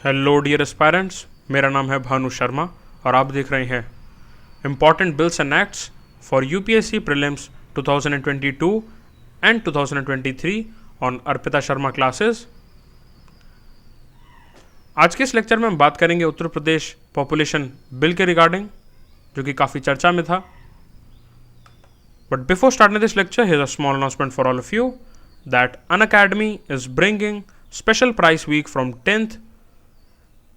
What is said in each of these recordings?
Hello dear aspirants, मेरा नाम है भानु शर्मा और आप देख रहे हैं important bills and acts for UPSC prelims 2022 and 2023 on Arpita Sharma classes. आज के इस लेक्चर में हम बात करेंगे उत्तर प्रदेश पॉपुलेशन बिल के रिगार्डिंग, जो कि काफ़ी चर्चा में था। But before starting this lecture, here a small announcement for all of you that Unacademy is bringing special price week from 10th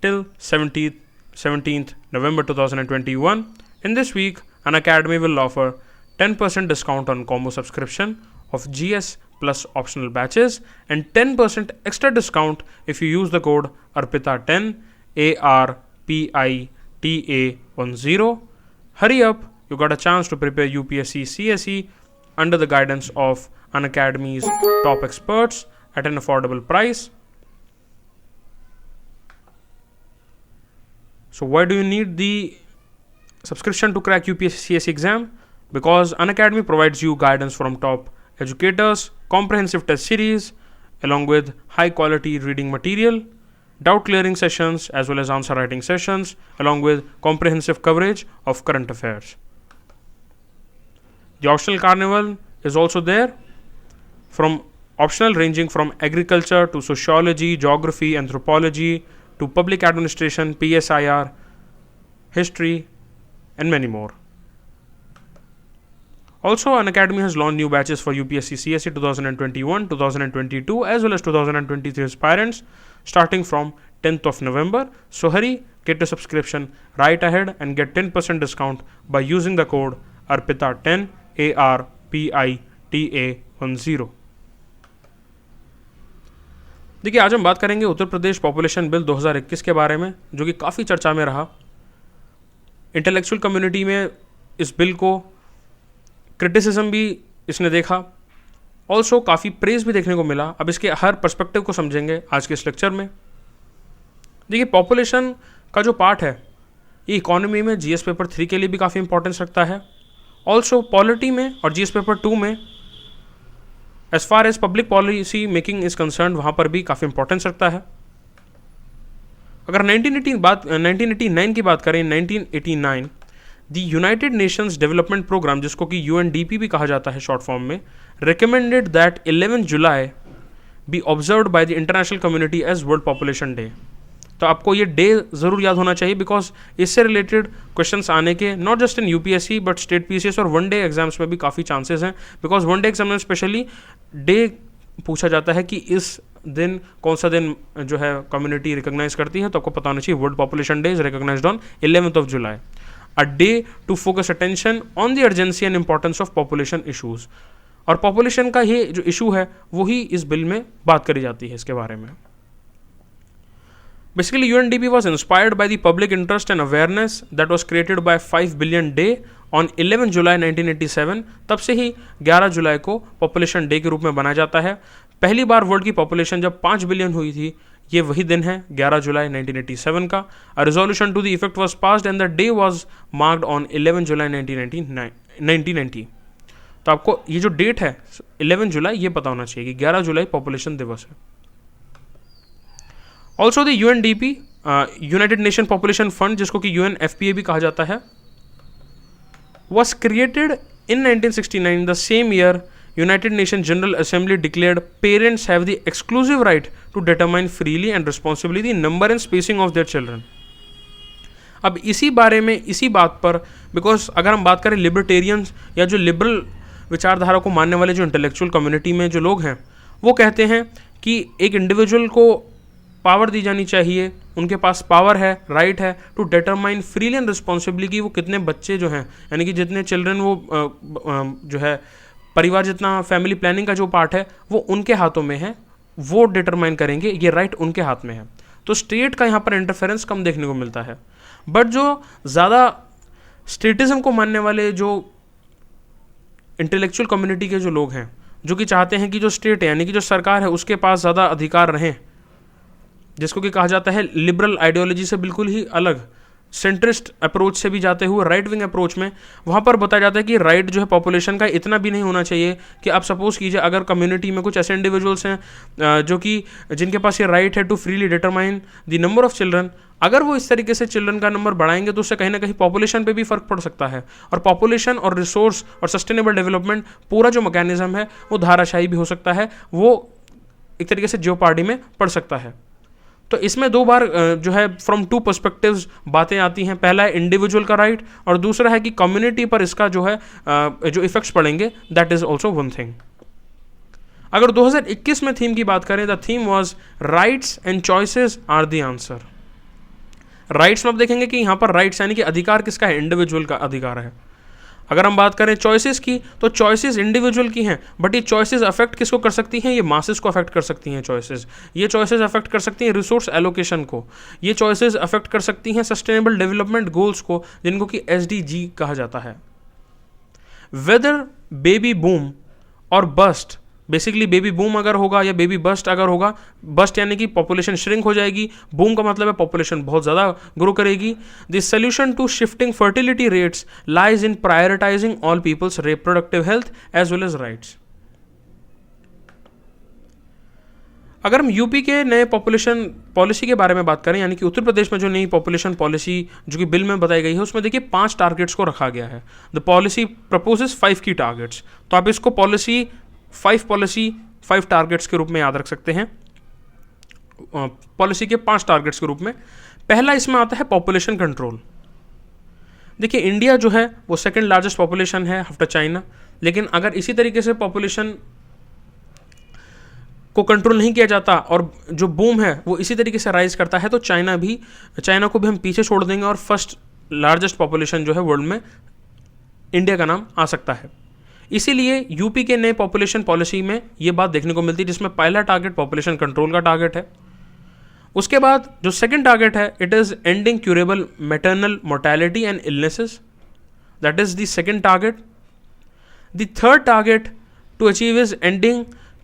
till 17th November 2021. In this week, Unacademy will offer 10% discount on combo subscription of GS plus optional batches and 10% extra discount if you use the code ARPITA10 ARPITA10. Hurry up, you got a chance to prepare UPSC CSE under the guidance of Unacademy's top experts at an affordable price. So why do you need the subscription to crack UPSC CSE exam? Because Unacademy provides you guidance from top educators, comprehensive test series, along with high quality reading material, doubt clearing sessions, as well as answer writing sessions, along with comprehensive coverage of current affairs. The optional carnival is also there, from optional ranging from agriculture to sociology, geography, anthropology to public administration, PSIR, history, and many more. Also, Unacademy has launched new batches for UPSC CSE 2021, 2022 as well as 2023 aspirants starting from 10th of November. So hurry, get your subscription right ahead and get 10% discount by using the code ARPITA10 ARPITA10. देखिए, आज हम बात करेंगे Uttar Pradesh population bill 2021 के बारे में, जो कि काफ़ी चर्चा में रहा। इंटेलेक्चुअल कम्युनिटी में इस बिल को क्रिटिसिज्म भी इसने देखा, ऑल्सो काफ़ी प्रेज भी देखने को मिला। अब इसके हर पर्सपेक्टिव को समझेंगे आज के इस लेक्चर में। देखिए, पॉपुलेशन का जो पार्ट है ये इकोनॉमी में जीएस पेपर 3 के लिए भी काफ़ी इंपॉर्टेंस रखता है, ऑल्सो पॉलिटी में और जीएस पेपर 2 में as far as public policy making is concern, वहाँ पर भी काफ़ी इंपॉर्टेंस रखता है। अगर 1989 की बात करें, 1989 the United Nations Development Programme, जिसको कि UNDP भी कहा जाता है शॉर्ट फॉर्म में, recommended that 11 July be observed by the international community as world population day. तो आपको ये डे ज़रूर याद होना चाहिए, बिकॉज इससे रिलेटेड क्वेश्चंस आने के not just in UPSC but state PCS और वन डे एग्जाम्स में भी काफ़ी चांसेस हैं। बिकॉज वन डे एग्जाम में स्पेशली डे पूछा जाता है कि इस दिन कौन सा दिन जो है कम्युनिटी रिकॉग्नाइज करती है, तो आपको पता होना चाहिए world population day is recognised on 11th of July, a day to focus attention on the urgency and importance of population issues. और पॉपुलेशन का ये जो इशू है वही इस बिल में बात करी जाती है इसके बारे में। Basically, UNDP was inspired by the public interest and awareness that was created by 5 billion day on 11 July 1987। तब से ही 11 जुलाई को पॉपुलेशन डे के रूप में बनाया जाता है। पहली बार वर्ल्ड की पॉपुलेशन जब 5 बिलियन हुई थी, ये वही दिन है 11 जुलाई 1987 का। A resolution to the effect was passed and the day was marked on 11 July 1990। तो आपको ये जो डेट है 11 जुलाई ये पता होना चाहिए कि 11 जुलाई पॉपुलेशन दिवस है। Also the UNDP, United nation population fund, जिसको कि UNFPA भी कहा जाता है, was created in 1969. The same year, United Nations General Assembly declared parents have the exclusive right to determine freely and responsibly the number and spacing of their children. अब इसी बारे में, इसी बात पर, बिकॉज अगर हम बात करें लिबर्टेरियंस या जो लिबरल विचारधारा को मानने वाले जो इंटेलेक्चुअल कम्युनिटी में जो लोग हैं, वो कहते हैं कि एक इंडिविजुअल को पावर दी जानी चाहिए, उनके पास पावर है, राइट है to determine freely and responsibly कि वो कितने बच्चे जो हैं, यानी कि जितने चिल्ड्रन वो जो है परिवार, जितना फैमिली प्लानिंग का जो पार्ट है वो उनके हाथों में है, वो डिटरमाइन करेंगे, ये राइट उनके हाथ में है। तो स्टेट का यहाँ पर इंटरफेरेंस कम देखने को मिलता है। बट जो ज़्यादा स्टेटिज्म को मानने वाले जो इंटेलेक्चुअल कम्युनिटी के जो लोग हैं, जो कि चाहते हैं कि जो स्टेट है यानी कि जो सरकार है उसके पास ज़्यादा अधिकार रहें, जिसको कि कहा जाता है लिबरल आइडियोलॉजी से बिल्कुल ही अलग, सेंट्रिस्ट अप्रोच से भी जाते हुए राइट विंग अप्रोच में, वहाँ पर बताया जाता है कि राइट जो है पॉपुलेशन का इतना भी नहीं होना चाहिए कि आप सपोज कीजिए अगर कम्युनिटी में कुछ ऐसे इंडिविजुअल्स हैं जो कि जिनके पास ये राइट है to freely determine the number of children, अगर वो इस तरीके से चिल्ड्रन का नंबर बढ़ाएंगे तो उससे कहीं ना कहीं पॉपुलेशन पे भी फर्क पड़ सकता है, और पॉपुलेशन और रिसोर्स और सस्टेनेबल डेवलपमेंट पूरा जो मैकेनिज्म है वो धाराशायी भी हो सकता है, वो एक तरीके से जियोपार्डी में पड़ सकता है। तो इसमें दो बार जो है फ्रॉम टू पर्सपेक्टिव्स बातें आती हैं। पहला है इंडिविजुअल का राइट और दूसरा है कि कम्युनिटी पर इसका जो है जो इफेक्ट्स पड़ेंगे, that is also one thing. अगर 2021 में थीम की बात करें, the theme was rights and choices are the answer. Rights में आप देखेंगे कि यहाँ पर राइट्स यानी कि अधिकार किसका है, इंडिविजुअल का अधिकार है। अगर हम बात करें चॉइसेस की, तो चॉइसेस इंडिविजुअल की हैं, बट ये चॉइसेस अफेक्ट किसको कर सकती हैं, ये मासेस को अफेक्ट कर सकती हैं चॉइसेस। ये चॉइसेस अफेक्ट कर सकती हैं रिसोर्स एलोकेशन को, ये चॉइसेस अफेक्ट कर सकती हैं सस्टेनेबल डेवलपमेंट गोल्स को, जिनको कि SDG कहा जाता है। वेदर बेबी बूम और बस्ट, बेसिकली बेबी बूम अगर होगा या बेबी बस्ट अगर होगा, बस्ट यानी कि पॉपुलेशन श्रिंक हो जाएगी, बूम का मतलब है पॉपुलेशन बहुत ज़्यादा ग्रो करेगी। The solution to shifting fertility rates lies in prioritising all people's reproductive health as well as rights. अगर हम यूपी के नए पॉपुलेशन पॉलिसी के बारे में बात करें, यानी कि उत्तर प्रदेश में जो नई पॉपुलेशन पॉलिसी जो कि बिल में बताई गई है, उसमें देखिए 5 टारगेट्स को रखा गया है। द पॉलिसी प्रपोजेस 5 की टारगेट्स, तो आप इसको पॉलिसी 5 टारगेट्स के रूप में याद रख सकते हैं, पॉलिसी के 5 टारगेट्स के रूप में। पहला इसमें आता है पॉपुलेशन कंट्रोल। देखिए इंडिया जो है वो सेकंड लार्जेस्ट पॉपुलेशन है आफ्टर चाइना, लेकिन अगर इसी तरीके से पॉपुलेशन को कंट्रोल नहीं किया जाता और जो बूम है वो इसी तरीके से राइज करता है, तो चाइना को भी हम पीछे छोड़ देंगे और फर्स्ट लार्जेस्ट पॉपुलेशन जो है वर्ल्ड में इंडिया का नाम आ सकता है। इसीलिए यूपी के नए पॉपुलेशन पॉलिसी में ये बात देखने को मिलती है, जिसमें पहला टारगेट पॉपुलेशन कंट्रोल का टारगेट है। उसके बाद जो सेकंड टारगेट है, it is ending curable maternal mortality and illnesses, that is the second target. The third target to achieve is ending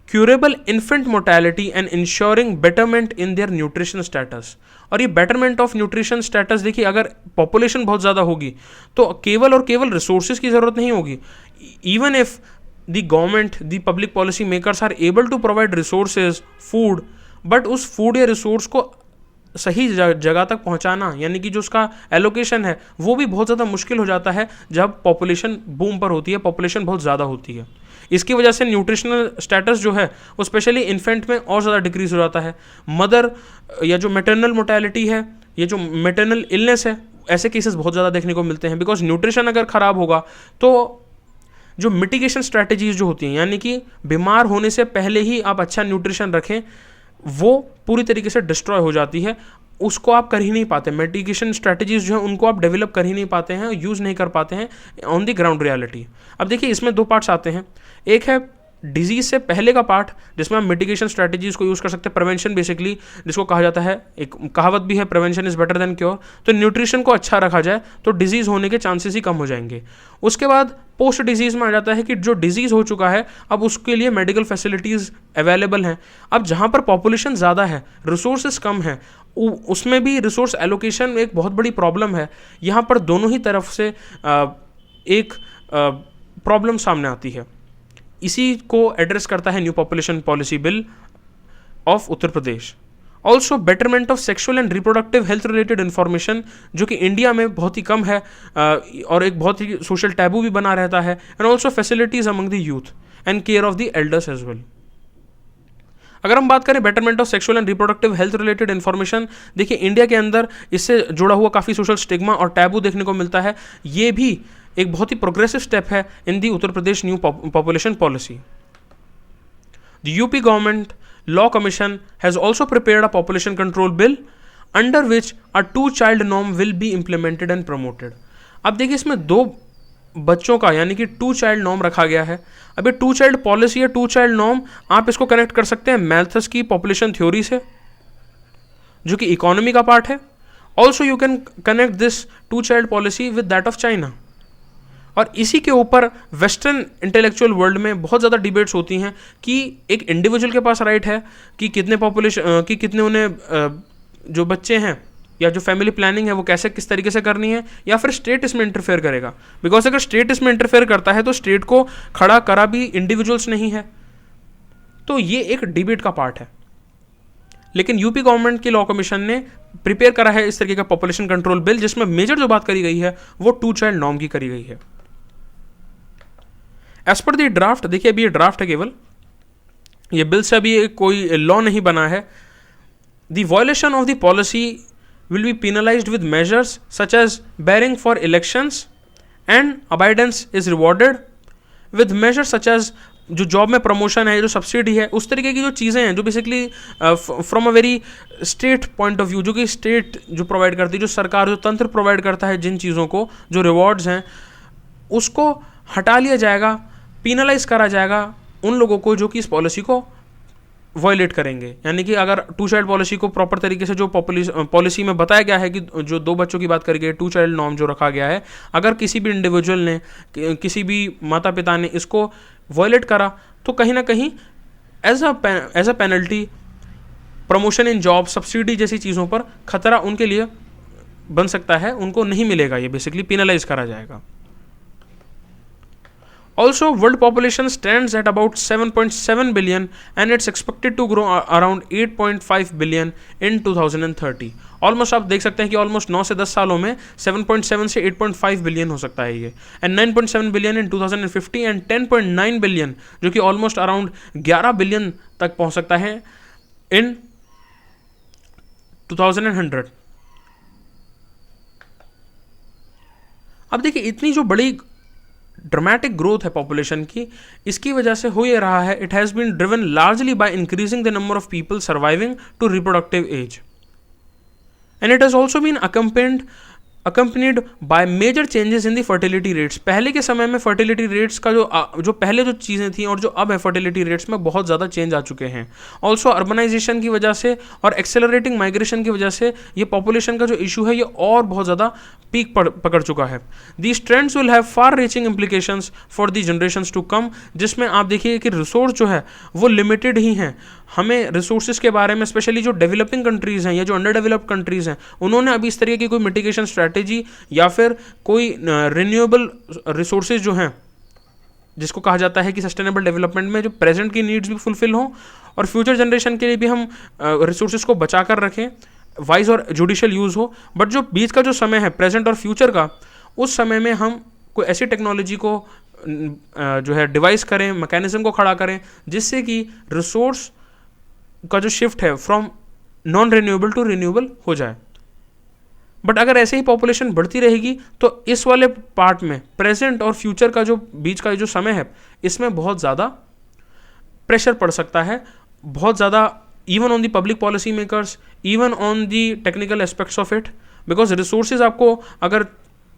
curable infant mortality and ensuring betterment in their nutrition status. और ये betterment of nutrition status, देखिए अगर population बहुत ज़्यादा होगी तो केवल और केवल रिसोर्सेज की ज़रूरत नहीं होगी। Even if the government, the public policy makers are able to provide resources, food, but उस फूड या रिसोर्स को सही जगह तक पहुंचाना, यानी कि जो उसका एलोकेशन है वो भी बहुत ज़्यादा मुश्किल हो जाता है जब पॉपुलेशन बूम पर होती है, पॉपुलेशन बहुत ज़्यादा होती है। इसकी वजह से न्यूट्रिशनल स्टेटस जो है वो स्पेशली इन्फेंट में और ज़्यादा डिक्रीज हो जाता है। मदर या जो मैटरनल मोर्टेलिटी है, ये जो मैटरनल इलनेस है, ऐसे केसेस बहुत ज़्यादा देखने को मिलते हैं। बिकॉज न्यूट्रिशन अगर ख़राब होगा तो जो मिटिगेशन स्ट्रैटेजीज जो होती हैं, यानी कि बीमार होने से पहले ही आप अच्छा न्यूट्रिशन रखें, वो पूरी तरीके से डिस्ट्रॉय हो जाती है। उसको आप कर ही नहीं पाते, मिटिगेशन स्ट्रैटेजीज जो है उनको आप डेवलप कर ही नहीं पाते हैं, यूज़ नहीं कर पाते हैं ऑन द ग्राउंड रियलिटी। अब देखिए इसमें 2 पार्ट्स आते हैं। एक है डिजीज से पहले का पार्ट, जिसमें हम मिटिगेशन स्ट्रैटेजीज को यूज़ कर सकते हैं, प्रिवेंशन बेसिकली, जिसको कहा जाता है, एक कहावत भी है, prevention is better than cure. तो न्यूट्रिशन को अच्छा रखा जाए तो डिजीज़ होने के चांसेस ही कम हो जाएंगे। उसके बाद पोस्ट डिजीज़ में आ जाता है कि जो डिजीज़ हो चुका है अब उसके लिए मेडिकल फैसिलिटीज़ अवेलेबल हैं। अब जहाँ पर पॉपुलेशन ज़्यादा है, रिसोर्सेज कम है, उसमें भी रिसोर्स एलोकेशन एक बहुत बड़ी प्रॉब्लम है। यहाँ पर दोनों ही तरफ से एक प्रॉब्लम सामने आती है। इसी को एड्रेस करता है new population policy bill of Uttar Pradesh. Also betterment of sexual and reproductive health related information, जो कि इंडिया में बहुत ही कम है और एक बहुत ही सोशल टैबू भी बना रहता है। And also facilities among the youth and care of the elders as well. अगर हम बात करें betterment of sexual and reproductive health related information, देखिए इंडिया के अंदर इससे जुड़ा हुआ काफ़ी सोशल स्टिग्मा और टैबू देखने को मिलता है। ये भी एक बहुत ही प्रोग्रेसिव स्टेप है in the Uttar Pradesh new population policy. The UP government law commission has also prepared a population control bill under which a 2 child norm will be implemented and promoted. अब देखिए इसमें 2 बच्चों का यानी कि 2 चाइल्ड नॉर्म रखा गया है। अब ये 2 चाइल्ड पॉलिसी या 2 चाइल्ड नॉर्म, आप इसको कनेक्ट कर सकते हैं मैल्थस की पॉपुलेशन थ्योरी से, जो कि इकोनॉमी का पार्ट है। Also you can connect this 2 child policy with that of China. और इसी के ऊपर वेस्टर्न इंटेलेक्चुअल वर्ल्ड में बहुत ज़्यादा डिबेट्स होती हैं कि एक इंडिविजुअल के पास राइट है कि कितने पॉपुलेशन कि कितने उन्हें जो बच्चे हैं या जो फैमिली प्लानिंग है वो कैसे किस तरीके से करनी है, या फिर स्टेट इसमें इंटरफेयर करेगा। बिकॉज अगर स्टेट इसमें इंटरफेयर करता है तो स्टेट को खड़ा करा भी इंडिविजुअल्स नहीं है। तो ये एक डिबेट का पार्ट है। लेकिन यूपी गवर्नमेंट की लॉ कमीशन ने प्रिपेयर करा है इस तरीके का पॉपुलेशन कंट्रोल बिल, जिसमें मेजर जो बात करी गई है वो 2 चाइल्ड नॉर्म की करी गई है। एज पर द ड्राफ्ट, देखिए अभी ये ड्राफ्ट है केवल, ये बिल से अभी कोई लॉ नहीं बना है। The violation of the policy will be penalized with measures such as bearing for elections and abidance is rewarded with measures such as जो जॉब में प्रमोशन है, जो सब्सिडी है, उस तरीके की जो चीज़ें हैं जो basically from a very state point of view, जो कि स्टेट जो प्रोवाइड करती है, जो सरकार जो तंत्र प्रोवाइड करता है, जिन चीज़ों को जो रिवॉर्ड्स हैं उसको हटा लिया जाएगा, पीनलाइज करा जाएगा उन लोगों को जो कि इस पॉलिसी को वायलेट करेंगे। यानी कि अगर 2 चाइल्ड पॉलिसी को प्रॉपर तरीके से जो पॉलिसी में बताया गया है कि जो 2 बच्चों की बात करी गई, 2 चाइल्ड नॉर्म जो रखा गया है, अगर किसी भी इंडिविजुअल ने, किसी भी माता पिता ने इसको वायलेट करा तो कहीं ना कहीं as a penalty promotion in job, subsidy जैसी चीज़ों पर खतरा उनके लिए बन सकता है, उनको नहीं मिलेगा, ये बेसिकली पेनलाइज करा जाएगा। Also, world population stands at about 7.7 billion and it's expected to grow around 8.5 billion in 2030. Almost आप देख सकते हैं कि ऑलमोस्ट 9 से 10 सालों में 7.7 से 8.5 बिलियन हो सकता है ये, and 9.7 billion in 2050 and 10.9 billion जो कि ऑलमोस्ट अराउंड 11 बिलियन तक पहुंच सकता है इन 2100। अब देखिए इतनी जो बड़ी ड्रामेटिक ग्रोथ है पॉपुलेशन की, इसकी वजह से हो ये रहा है, it has been driven largely by increasing the number of people surviving to reproductive age, and it has also been accompanied by major changes in the fertility rates। पहले के समय में फर्टिलिटी रेट्स का जो पहले जो चीज़ें थी और जो अब है फर्टिलिटी रेट्स में बहुत ज़्यादा चेंज आ चुके हैं। ऑल्सो अर्बनाइजेशन की वजह से और एक्सेलरेटिंग माइग्रेशन की वजह से ये पॉपुलेशन का जो इशू है ये और बहुत ज़्यादा पीक पकड़ चुका है। These trends will have far reaching implications for the generations to come, जिसमें आप देखिए कि रिसोर्स जो है वो लिमिटेड ही हैं। हमें रिसोर्सेज के बारे में, स्पेशली जो डेवलपिंग कंट्रीज़ हैं या जो अंडर डेवलप्ड कंट्रीज़ हैं, उन्होंने अभी इस तरीके की कोई मिटिगेशन स्ट्रैटेजी या फिर कोई रिन्यूएबल रिसोर्सेज जो हैं जिसको कहा जाता है कि सस्टेनेबल डेवलपमेंट में जो प्रेजेंट की नीड्स भी फुलफिल हों और फ्यूचर जनरेशन के लिए भी हम रिसोर्सेज को बचा कर रखें, वाइज और जुडिशियल यूज़ हो। बट जो बीच का जो समय है प्रेजेंट और फ्यूचर का, उस समय में हम कोई ऐसी टेक्नोलॉजी को जो है डिवाइस करें, मैकेनिज्म को खड़ा करें जिससे कि रिसोर्स का जो शिफ्ट है from non renewable to renewable हो जाए। बट अगर ऐसे ही पॉपुलेशन बढ़ती रहेगी तो इस वाले पार्ट में प्रेजेंट और फ्यूचर का जो बीच का जो समय है इसमें बहुत ज़्यादा प्रेशर पड़ सकता है, बहुत ज़्यादा, even on the public policy makers, even on the technical aspects of it. Because resources आपको अगर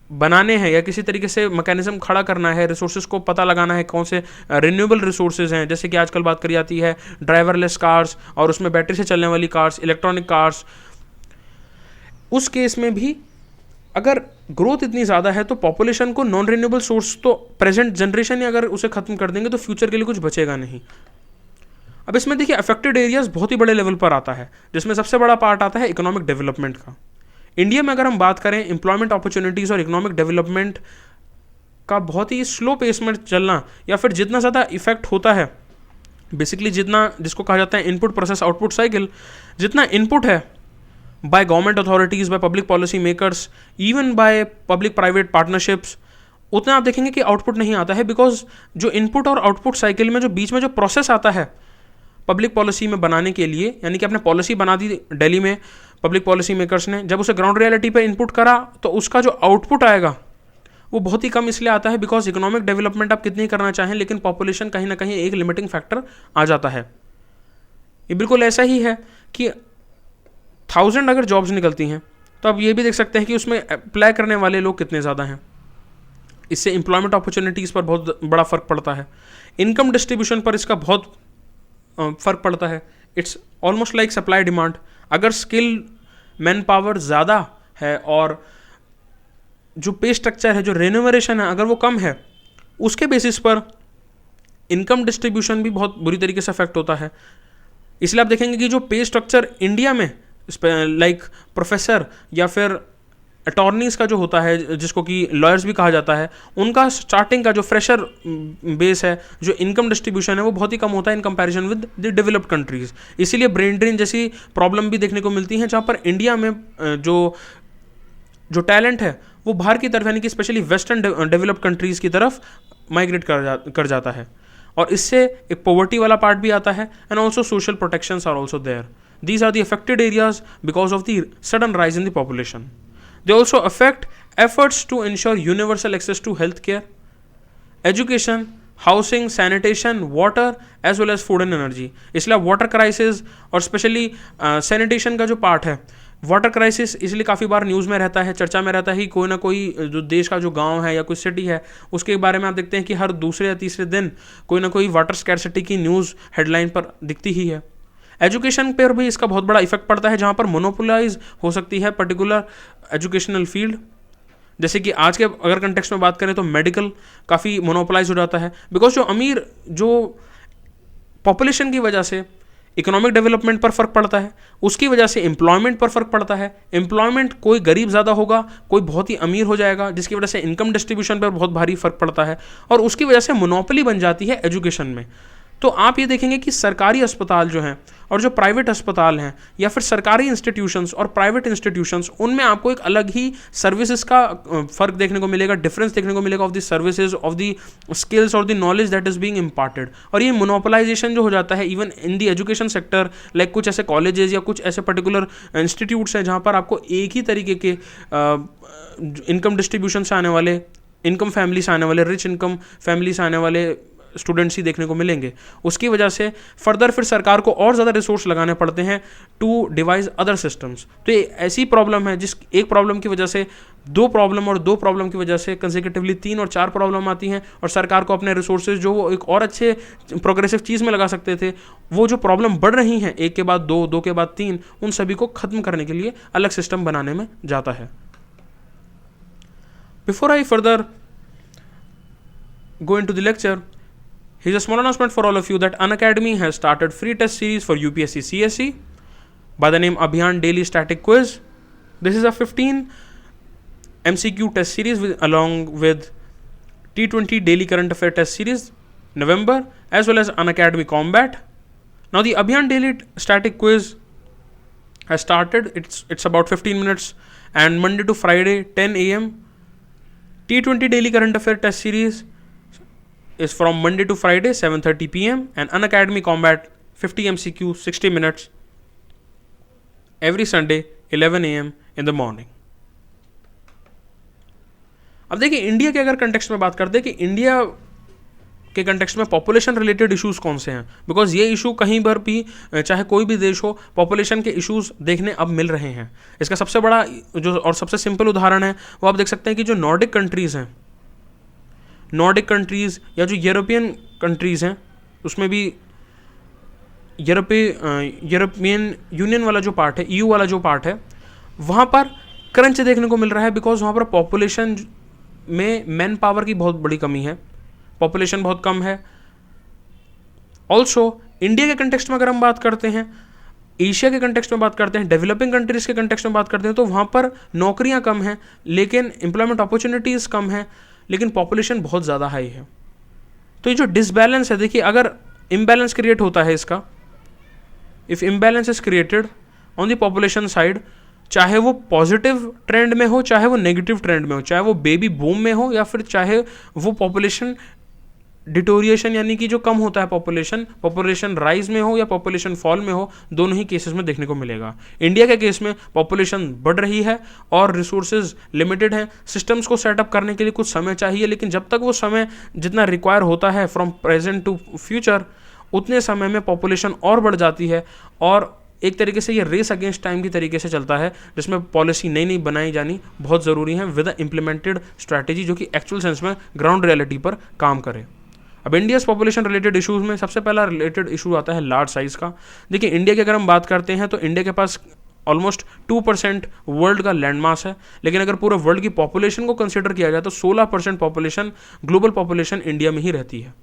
बनाने हैं या किसी तरीके से मैकेनिज्म खड़ा करना है, रिसोर्सेज को पता लगाना है कौन से रिन्यूएबल रिसोर्सेज हैं, जैसे कि आजकल बात करी जाती है ड्राइवरलेस कार्स और उसमें बैटरी से चलने वाली कार्स, इलेक्ट्रॉनिक कार्स। उस केस में भी अगर ग्रोथ इतनी ज़्यादा है तो पॉपुलेशन को नॉन रिन्यूएबल सोर्स तो प्रेजेंट जनरेशन ही अगर उसे ख़त्म कर देंगे तो फ्यूचर के लिए कुछ बचेगा नहीं। अब इसमें देखिए अफेक्टेड एरियाज बहुत ही बड़े लेवल पर आता है, जिसमें सबसे बड़ा पार्ट आता है इकोनॉमिक डेवलपमेंट का। इंडिया में अगर हम बात करें एम्प्लॉयमेंट अपॉर्चुनिटीज़ और इकोनॉमिक डेवलपमेंट का बहुत ही स्लो पेस में चलना, या फिर जितना ज़्यादा इफेक्ट होता है बेसिकली, जितना जिसको कहा जाता है इनपुट प्रोसेस आउटपुट साइकिल, जितना इनपुट है by government authorities, by public policy makers, even by public private partnerships, उतना आप देखेंगे कि आउटपुट नहीं आता है। बिकॉज जो इनपुट और आउटपुट साइकिल में जो बीच में जो प्रोसेस आता है पब्लिक पॉलिसी में बनाने के लिए, यानी कि आपने पॉलिसी बना दी दिल्ली में पब्लिक पॉलिसी मेकर्स ने, जब उसे ग्राउंड रियलिटी पे इनपुट करा तो उसका जो आउटपुट आएगा वो बहुत ही कम इसलिए आता है बिकॉज इकोनॉमिक डेवलपमेंट आप कितनी करना चाहें लेकिन पॉपुलेशन कहीं ना कहीं एक लिमिटिंग फैक्टर आ जाता है। ये बिल्कुल ऐसा ही है कि 1000 अगर जॉब्स निकलती हैं तो आप ये भी देख सकते हैं कि उसमें अप्लाई करने वाले लोग कितने ज़्यादा हैं। इससे एम्प्लॉयमेंट अपॉर्चुनिटीज़ पर बहुत बड़ा फ़र्क पड़ता है, इनकम डिस्ट्रीब्यूशन पर इसका बहुत फ़र्क पड़ता है। It's almost like supply demand. अगर स्किल मैन पावर ज़्यादा है और जो पे स्ट्रक्चर है, जो रेन्यूमरेशन है, अगर वो कम है, उसके बेसिस पर इनकम डिस्ट्रीब्यूशन भी बहुत बुरी तरीके से अफेक्ट होता है। इसलिए आप देखेंगे कि जो पे स्ट्रक्चर इंडिया में लाइक प्रोफेसर या फिर अटॉर्नीज का जो होता है, जिसको कि लॉयर्स भी कहा जाता है, उनका स्टार्टिंग का जो फ्रेशर बेस है, जो इनकम डिस्ट्रीब्यूशन है, वो बहुत ही कम होता है in comparison with the developed countries. इसीलिए ब्रेन ड्रेन जैसी प्रॉब्लम भी देखने को मिलती है, जहाँ पर इंडिया में जो टैलेंट है वो बाहर की तरफ, यानी कि स्पेशली वेस्टर्न डेवलप्ड कंट्रीज की तरफ माइग्रेट कर जाता है। और इससे एक पॉवर्टी वाला पार्ट भी आता है, and also social protections are also there. These are the affected areas because of the sudden rise in the population. They also affect efforts to ensure universal access to healthcare, education, housing, sanitation, water, as well as food and energy. इसलिए water crisis और specially sanitation का जो part है, water crisis इसलिए काफ़ी बार news में रहता है, चर्चा में रहता है कि कोई ना कोई जो देश का जो गांव है या कोई सिटी है, उसके बारे में आप देखते हैं कि हर दूसरे या तीसरे दिन कोई ना कोई वाटर स्कैरसिटी की न्यूज़ हेडलाइन पर दिखती ही है। एजुकेशन पर भी इसका बहुत बड़ा इफेक्ट पड़ता है, जहाँ पर मोनोपोलाइज हो सकती है पर्टिकुलर एजुकेशनल फील्ड। जैसे कि आज के अगर कंटेक्स्ट में बात करें तो मेडिकल काफ़ी मोनोपोलाइज हो जाता है, बिकॉज जो अमीर जो पॉपुलेशन की वजह से इकोनॉमिक डेवलपमेंट पर फर्क पड़ता है, उसकी वजह से एम्प्लॉयमेंट पर फर्क पड़ता है। एम्प्लॉयमेंट, कोई गरीब ज़्यादा होगा, कोई बहुत ही अमीर हो जाएगा, जिसकी वजह से इनकम डिस्ट्रीब्यूशन पर बहुत भारी फर्क पड़ता है, और उसकी वजह से मोनोपोली बन जाती है एजुकेशन में। तो आप ये देखेंगे कि सरकारी अस्पताल जो हैं और जो प्राइवेट अस्पताल हैं, या फिर सरकारी इंस्टीट्यूशंस और प्राइवेट इंस्टीट्यूशंस, उनमें आपको एक अलग ही सर्विसेज का फर्क देखने को मिलेगा, डिफरेंस देखने को मिलेगा of the services, of the skills और the knowledge that is being imparted. और ये मोनोपोलाइजेशन जो हो जाता है even in the education sector, like कुछ ऐसे कॉलेजेस या कुछ ऐसे पर्टिकुलर इंस्टीट्यूट्स हैं जहाँ पर आपको एक ही तरीके के इनकम डिस्ट्रीब्यूशन से आने वाले, इनकम फैमिली से आने वाले, रिच इनकम फैमिली से आने वाले स्टूडेंट्स ही देखने को मिलेंगे। उसकी वजह से फर्दर फिर सरकार को और ज़्यादा रिसोर्स लगाने पड़ते हैं टू डिवाइस अदर सिस्टम्स। तो ये ऐसी प्रॉब्लम है जिस एक प्रॉब्लम की वजह से दो प्रॉब्लम, और दो प्रॉब्लम की वजह से कंसेक्यूटिवली 3 और 4 प्रॉब्लम आती हैं, और सरकार को अपने रिसोर्सेज जो वो एक और अच्छे प्रोग्रेसिव चीज़ में लगा सकते थे, वो जो प्रॉब्लम बढ़ रही हैं एक के बाद दो, दो के बाद 3, उन सभी को ख़त्म करने के लिए अलग सिस्टम बनाने में जाता है। Before I further go into the lecture, here's a small announcement for all of you that Unacademy has started free test series for UPSC CSE by the name Abhiyan Daily Static Quiz. This is a 15 MCQ test series along with T20 Daily Current Affair test series November, as well as Unacademy Combat. Now the Abhiyan Daily Static Quiz has started. It's about 15 minutes and Monday to Friday 10 a.m. T20 Daily Current Affair test series is from Monday to Friday 7:30 p.m. and Unacademy Combat 50 MCQ 60 minutes every Sunday 11 a.m. in the morning. अब देखिए India के अगर context में बात करते हैं कि India के कंटेक्स्ट में पॉपुलेशन रिलेटेड इश्यूज कौन से हैं, बिकॉज ये इशू कहीं पर भी, चाहे कोई भी देश हो, पॉपुलेशन के इश्यूज देखने अब मिल रहे हैं। इसका सबसे बड़ा जो और सबसे सिंपल उदाहरण है वो आप देख सकते हैं कि जो नॉर्डिक कंट्रीज़ हैं, नॉर्डिक कंट्रीज़ या जो यूरोपियन कंट्रीज़ हैं, उसमें भी यूरोपियन यूनियन वाला जो पार्ट है, EU वाला जो पार्ट है, वहाँ पर क्रंच देखने को मिल रहा है, बिकॉज वहाँ पर पॉपुलेशन में मैन पावर की बहुत बड़ी कमी है, पॉपुलेशन बहुत कम है। ऑल्सो इंडिया के कंटेक्स्ट में अगर हम बात करते हैं, एशिया के कंटेक्स्ट में बात करते हैं, डेवलपिंग कंट्रीज़ के कंटेक्स्ट में बात करते हैं, तो वहाँ पर नौकरियाँ कम हैं, लेकिन एम्प्लॉयमेंट अपॉर्चुनिटीज़ कम हैं, लेकिन पॉपुलेशन बहुत ज़्यादा हाई है। तो ये जो डिसबैलेंस है, देखिए अगर इम्बैलेंस क्रिएट होता है इसका, if imbalance is created on the population side, चाहे वो पॉजिटिव ट्रेंड में हो, चाहे वो नेगेटिव ट्रेंड में हो, चाहे वो बेबी बूम में हो, या फिर चाहे वो पॉपुलेशन डिटोरिएशन यानी कि जो कम होता है पॉपुलेशन राइज में हो या पॉपुलेशन फॉल में हो, दोनों ही केसेस में देखने को मिलेगा। इंडिया के केस में पॉपुलेशन बढ़ रही है और रिसोर्सेज लिमिटेड हैं, सिस्टम्स को सेटअप करने के लिए कुछ समय चाहिए, लेकिन जब तक वो समय जितना रिक्वायर होता है फ्रॉम प्रेजेंट टू फ्यूचर, उतने समय में पॉपुलेशन और बढ़ जाती है, और एक तरीके से ये रेस अगेंस्ट टाइम की तरीके से चलता है, जिसमें पॉलिसी नई नई बनाई जानी बहुत ज़रूरी है विद अ इम्प्लीमेंटेड स्ट्रैटेजी जो कि एक्चुअल सेंस में ग्राउंड रियलिटी पर काम करे। अब इंडियाज़ पॉपुलेशन रिलेटेड इशूज़ में सबसे पहला रिलेटेड इशू आता है लार्ज साइज़ का। देखिए इंडिया की अगर हम बात करते हैं तो इंडिया के पास ऑलमोस्ट 2% वर्ल्ड का लैंड मास है, लेकिन अगर पूरे वर्ल्ड की पॉपुलेशन को कंसिडर किया जाए तो 16% पॉपुलेशन, ग्लोबल पॉपुलेशन इंडिया में ही रहती है।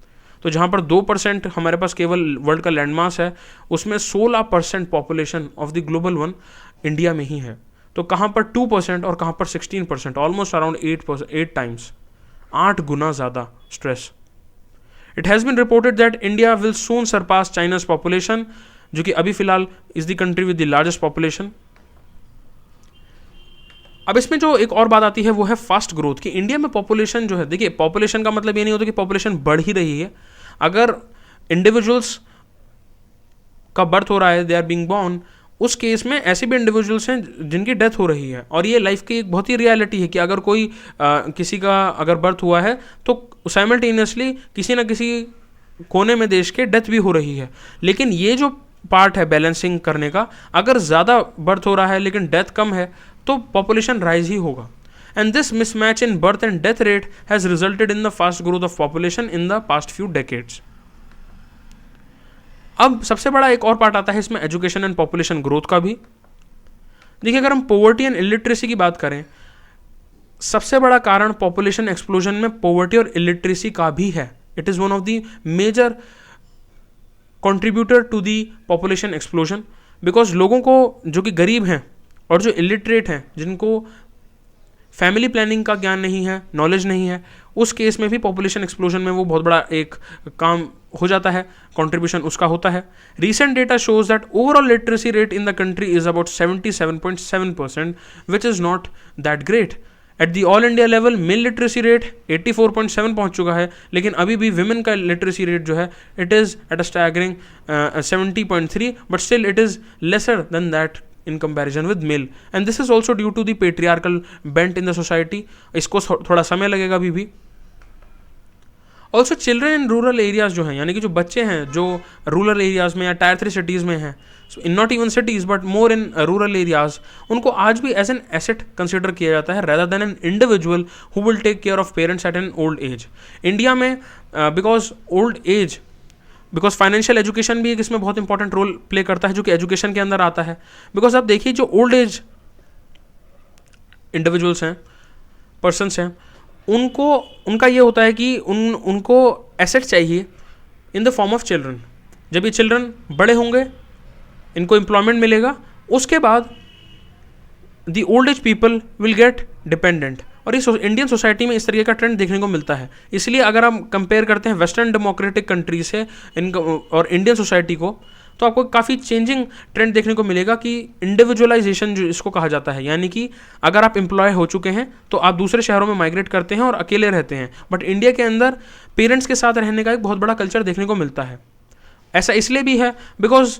तो जहाँ पर 2% हमारे पास केवल वर्ल्ड का लैंड मास है, उसमें 16% population of the global one India में ही है। तो कहाँ पर 2% और कहाँ पर 16%, ऑलमोस्ट अराउंड 8 टाइम्स, 8 गुना ज़्यादा stress. It has been reported that India will soon surpass China's population, जो कि अभी फिलहाल is the country with the largest population. अब इसमें जो एक और बात आती है वो है फास्ट ग्रोथ, कि इंडिया में पॉपुलेशन जो है, देखिए पॉपुलेशन का मतलब ये नहीं होता कि पॉपुलेशन बढ़ ही रही है। अगर इंडिविजुअल्स का बर्थ हो रहा है, दे आर बीइंग बोर्न, उस केस में ऐसे भी इंडिविजुअल्स हैं जिनकी डेथ हो रही है। और ये लाइफ की एक बहुत ही रियलिटी है कि अगर कोई किसी का अगर बर्थ हुआ है तो साइमल्टेनियसली किसी ना किसी कोने में देश के डेथ भी हो रही है। लेकिन ये जो पार्ट है बैलेंसिंग करने का, अगर ज़्यादा बर्थ हो रहा है लेकिन डेथ कम है तो पॉपुलेशन राइज ही होगा। And this mismatch in birth and death rate has resulted in the fast growth of population in the past few decades. अब सबसे बड़ा एक और पार्ट आता है इसमें एजुकेशन एंड पॉपुलेशन ग्रोथ का भी। देखिए अगर हम पॉवर्टी एंड इलिटरेसी की बात करें, सबसे बड़ा कारण पॉपुलेशन एक्सप्लोजन में पॉवर्टी और इलिटरेसी का भी है। It is one of the major contributor to the population explosion, because लोगों को जो कि गरीब हैं और जो इलिटरेट हैं, जिनको फैमिली प्लानिंग का ज्ञान नहीं है, नॉलेज नहीं है, उस केस में भी पॉपुलेशन एक्सप्लोजन में वो बहुत बड़ा एक काम हो जाता है, कंट्रीब्यूशन उसका होता है। Recent data shows that overall literacy rate in the country is about 77.7%, which is not that great. At the all India level mail literacy rate 84.7 पहुंच चुका है, लेकिन अभी भी विमेन का लिटरेसी रेट जो है it is at a staggering 70.3, but still it is lesser than that in comparison with male, and this is also due to the patriarchal bent in the society. इसको थोड़ा समय लगेगा अभी भी। Also children in rural areas जो हैं, यानी कि जो बच्चे हैं जो रूरल एरियाज में या टायर 3 सिटीज़ में हैं, in not even cities but more in rural areas, उनको आज भी एज एन एसेट कंसिडर किया जाता है rather than an individual who will take care of parents at an old age. India में बिकॉज फाइनेंशियल एजुकेशन भी एक इसमें बहुत इंपॉर्टेंट रोल प्ले करता है, जो कि एजुकेशन के अंदर आता है। बिकॉज आप देखिए जो ओल्ड एज इंडिविजुअल्स हैं, पर्सनस हैं, उनका ये होता है कि उनको एसेट चाहिए in the form of children. जब ये चिल्ड्रन बड़े होंगे, इनको एम्प्लॉयमेंट मिलेगा, उसके बाद the old age people will get dependent. और इस इंडियन सोसाइटी में इस तरीके का ट्रेंड देखने को मिलता है। इसलिए अगर हम कंपेयर करते हैं वेस्टर्न डेमोक्रेटिक कंट्री से और इंडियन सोसाइटी को, तो आपको काफ़ी चेंजिंग ट्रेंड देखने को मिलेगा कि इंडिविजुअलाइजेशन जो इसको कहा जाता है, यानी कि अगर आप एम्प्लॉय हो चुके हैं तो आप दूसरे शहरों में माइग्रेट करते हैं और अकेले रहते हैं। बट इंडिया के अंदर पेरेंट्स के साथ रहने का एक बहुत बड़ा कल्चर देखने को मिलता है। ऐसा इसलिए भी है बिकॉज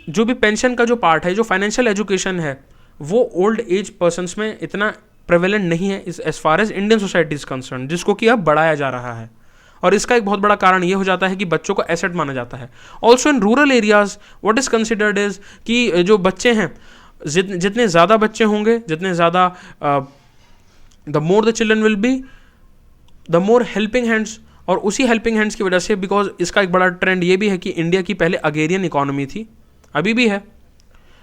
जो भी पेंशन का जो पार्ट है, जो फाइनेंशियल एजुकेशन है, वो ओल्ड एज पर्सन्स में इतना प्रेवेलेंट नहीं है as far as Indian society is concern, जिसको कि अब बढ़ाया जा रहा है। और इसका एक बहुत बड़ा कारण ये हो जाता है कि बच्चों को एसेट माना जाता है। Also in rural areas what is considered is कि जो बच्चे हैं, जितने ज़्यादा बच्चे होंगे, जितने ज़्यादा the more the children will be, the more helping hands. और उसी हेल्पिंग हैंड्स की वजह से, बिकॉज इसका एक बड़ा ट्रेंड ये भी है कि इंडिया की पहले अगेरियन इकोनॉमी थी, अभी भी है,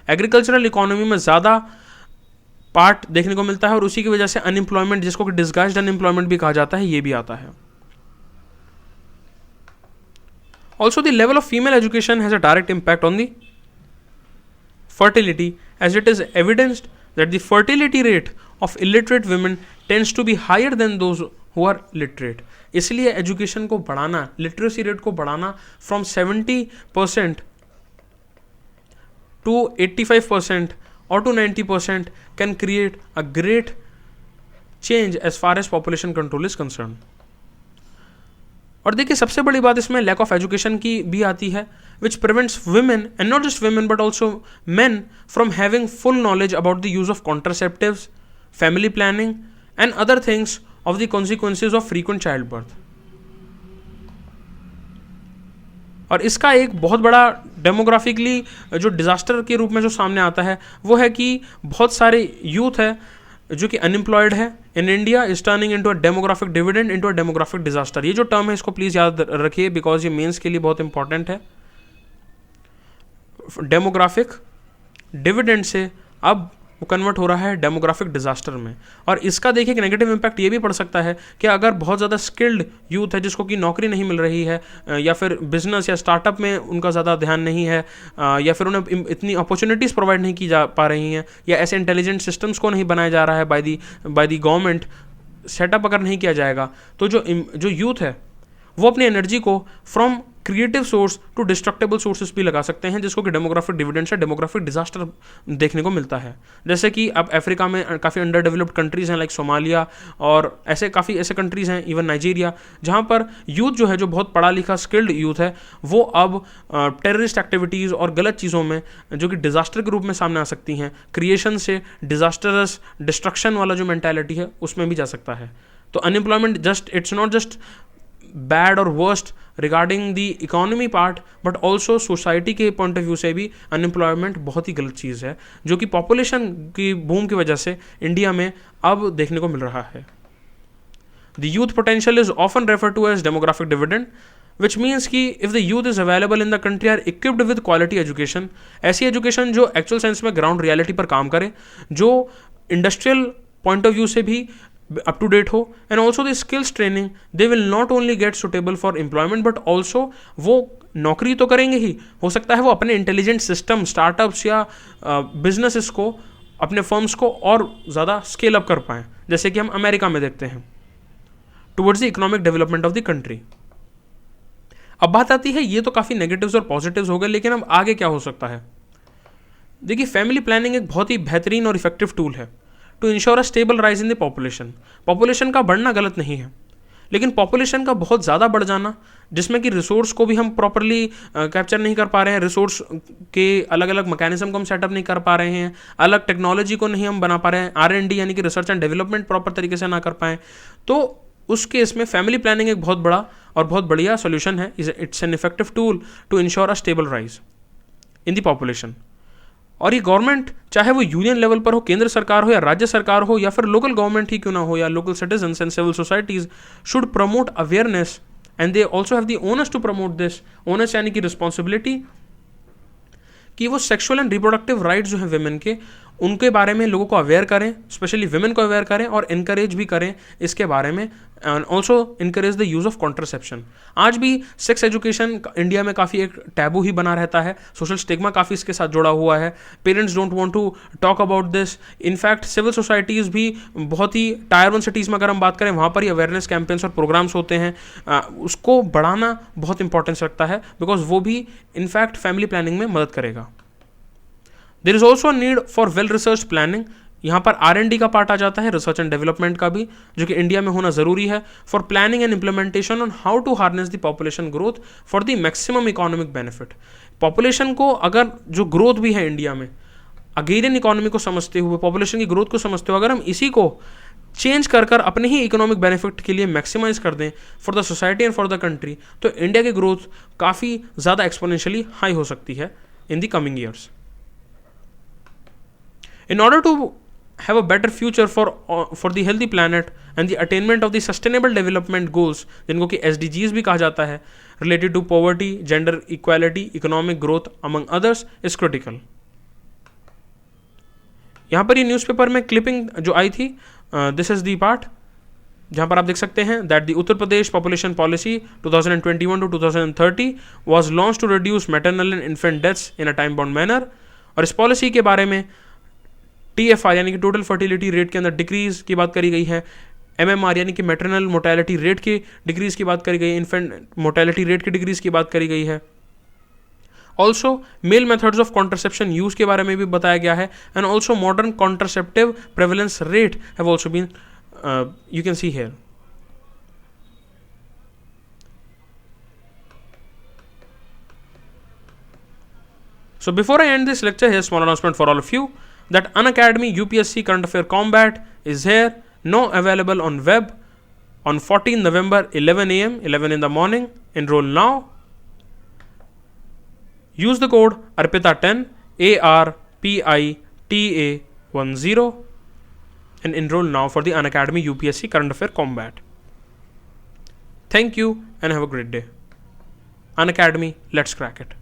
एग्रीकल्चरल इकोनॉमी में ज़्यादा पार्ट देखने को मिलता है, और उसी की वजह से अनएम्प्लॉयमेंट, जिसको कि डिस्गाइज्ड अनएम्प्लॉयमेंट भी कहा जाता है, ये भी आता है। Also the level of female education has a direct impact on the fertility, as it is evidenced that the fertility rate of illiterate women tends to be higher than those who are literate. इसलिए education को बढ़ाना, literacy rate को बढ़ाना from 70% to 85% or to 90% can create a great change as far as population control is concerned. और देखिए सबसे बड़ी बात इसमें लैक ऑफ एजुकेशन की भी आती है, which prevents women, and not just women but also men, from having full knowledge about the use of contraceptives, family planning and other things of the consequences of frequent childbirth. और इसका एक बहुत बड़ा demographically जो disaster के रूप में जो सामने आता है वो है कि बहुत सारे यूथ है जो कि अनएम्प्लॉयड है in India, is turning into a demographic dividend, into a demographic disaster. ये जो टर्म है इसको प्लीज़ याद रखिए, बिकॉज ये मेंस के लिए बहुत इंपॉर्टेंट है। डेमोग्राफिक डिविडेंड से अब वो कन्वर्ट हो रहा है डेमोग्राफिक डिजास्टर में। और इसका देखिए एक नेगेटिव इम्पैक्ट ये भी पड़ सकता है कि अगर बहुत ज़्यादा स्किल्ड यूथ है जिसको कि नौकरी नहीं मिल रही है, या फिर बिजनेस या स्टार्टअप में उनका ज़्यादा ध्यान नहीं है, या फिर उन्हें इतनी अपॉर्चुनिटीज़ प्रोवाइड नहीं की जा पा रही हैं, या ऐसे इंटेलिजेंट सिस्टम्स को नहीं बनाया जा रहा है बाय दी गवर्नमेंट, सेटअप अगर नहीं किया जाएगा, तो जो यूथ है वो अपनी एनर्जी को from creative source to destructible sources भी लगा सकते हैं, जिसको कि डेमोग्राफिक डिविडेंड से डेमोग्राफिक डिजास्टर देखने को मिलता है। जैसे कि अब अफ्रीका में काफ़ी अंडर डेवलप्ड कंट्रीज़ हैं लाइक सोमालिया, और काफ़ी ऐसे कंट्रीज़ हैं, इवन नाइजीरिया, जहाँ पर यूथ जो है, जो बहुत पढ़ा लिखा स्किल्ड यूथ है, वो अब टेररिस्ट एक्टिविटीज़ और गलत चीज़ों में, जो कि डिजास्टर के रूप में सामने आ सकती हैं, क्रिएशन से डिजास्टरस डिस्ट्रक्शन वाला जो मेंटालिटी है उसमें भी जा सकता है। तो unemployment it's not just bad और worst regarding the economy part, but also society के पॉइंट ऑफ व्यू से भी अनएम्प्लॉयमेंट बहुत ही गलत चीज़ है, जो कि पॉपुलेशन की बूम की वजह से इंडिया में अब देखने को मिल रहा है। The youth potential is often refer to as demographic dividend, which means कि if the youth is available in the country are equipped with quality education, ऐसी एजुकेशन जो एक्चुअल सेंस में ग्राउंड रियलिटी पर काम करे, जो इंडस्ट्रियल पॉइंट ऑफ व्यू से भी अप टू डेट हो, and also the skills training, they will not only get suitable for employment but also वो नौकरी तो करेंगे ही, हो सकता है वो अपने इंटेलिजेंट सिस्टम, स्टार्टअप्स या बिजनेसेस को, अपने फर्म्स को और ज़्यादा स्केल अप कर पाएँ, जैसे कि हम अमेरिका में देखते हैं, towards the economic development of the country. अब बात आती है, ये तो काफ़ी नेगेटिव्स और पॉजिटिव्स हो गए, लेकिन अब आगे क्या हो सकता है। देखिए, फैमिली प्लानिंग एक बहुत ही बेहतरीन और इफेक्टिव टूल है to ensure a stable rise in the population. Population का बढ़ना गलत नहीं है, लेकिन पॉपुलेशन का बहुत ज़्यादा बढ़ जाना, जिसमें कि रिसोर्स को भी हम प्रॉपरली कैप्चर नहीं कर पा रहे हैं, रिसोर्स के अलग अलग मैकेनिज्म को हम सेटअप नहीं कर पा रहे हैं, अलग टेक्नोलॉजी को नहीं हम बना पा रहे हैं, R&D यानी कि रिसर्च एंड डेवलपमेंट प्रॉपर तरीके से ना कर पाएँ, तो उस केस में फैमिली प्लानिंग एक बहुत बड़ा और बहुत बढ़िया सोल्यूशन है। It's an effective tool to ensure a stable rise in the population. और ये गवर्नमेंट, चाहे वो यूनियन लेवल पर हो, केंद्र सरकार हो या राज्य सरकार हो, या फिर लोकल गवर्नमेंट ही क्यों ना हो, या local citizens and civil societies should promote awareness, and they also have the onus to promote this. Onus यानी कि रिस्पॉन्सिबिलिटी, कि वो सेक्सुअल एंड रिप्रोडक्टिव राइट्स जो हैं विमेन के, उनके बारे में लोगों को अवेयर करें, स्पेशली विमेन को अवेयर करें और इनकरेज भी करें इसके बारे में, and also encourage the use of contraception. आज भी सेक्स एजुकेशन इंडिया में काफ़ी एक टैबू ही बना रहता है, सोशल स्टिग्मा काफ़ी इसके साथ जुड़ा हुआ है, parents don't want to talk about this. In fact civil societies भी बहुत ही टायर 1 सिटीज़ में अगर हम बात करें, वहाँ पर ही अवेयरनेस कैंपेन्स और प्रोग्राम्स होते हैं, उसको बढ़ाना बहुत इंपॉर्टेंस रखता है, बिकॉज वो भी इनफैक्ट फैमिली प्लानिंग में मदद करेगा। There is also need for well research planning. यहाँ पर R&D का पार्ट आ जाता है, रिसर्च एंड डेवलपमेंट का भी, जो कि इंडिया में होना ज़रूरी है for planning and implementation on how to harness the population growth for the maximum economic benefit. Population को, अगर जो ग्रोथ भी है इंडिया में, अगेरियन इकोनॉमी को समझते हुए, पॉपुलेशन की ग्रोथ को समझते हुए, अगर हम इसी को चेंज कर अपने ही इकोनॉमिक बेनिफिट के लिए मैक्सिमाइज कर दें for the society and for the country, तो इंडिया की ग्रोथ काफ़ी ज़्यादा एक्सपोनेंशियली हाई हो सकती है in the coming years. In order to have a better future for the healthy planet and the attainment of the sustainable development goals, जिनको कि SDGs भी कहा जाता है, related to poverty, gender equality, economic growth among others, is critical. यहाँ पर ये newspaper में क्लिपिंग जो आई थी, दिस इज दी पार्ट, जहाँ पर आप देख सकते हैं that the Uttar Pradesh population policy 2021 to 2030 was launched to reduce maternal and infant deaths in a time bound manner। और इस पॉलिसी के बारे में TFR यानी कि टोटल फर्टिलिटी रेट के अंदर डिक्रीज की बात करी गई है, MMR यानी कि मैटरनल मोर्टेलिटी रेट की डिक्रीज की बात करी गई है, इन्फेंट मोर्टेलिटी रेट की डिक्रीज की बात करी गई है। Also male methods of contraception use के बारे में भी बताया गया है, and also modern contraceptive prevalence rate have also been you can see here. So before I end this lecture, here's a small announcement for all of you that Unacademy UPSC Current Affair Combat is here, now available on web on 14 November 11 a.m. 11 in the morning. Enroll now. Use the code ARPITA10 ARPITA10 and enroll now for the Unacademy UPSC Current Affair Combat. Thank you and have a great day. Unacademy, let's crack it.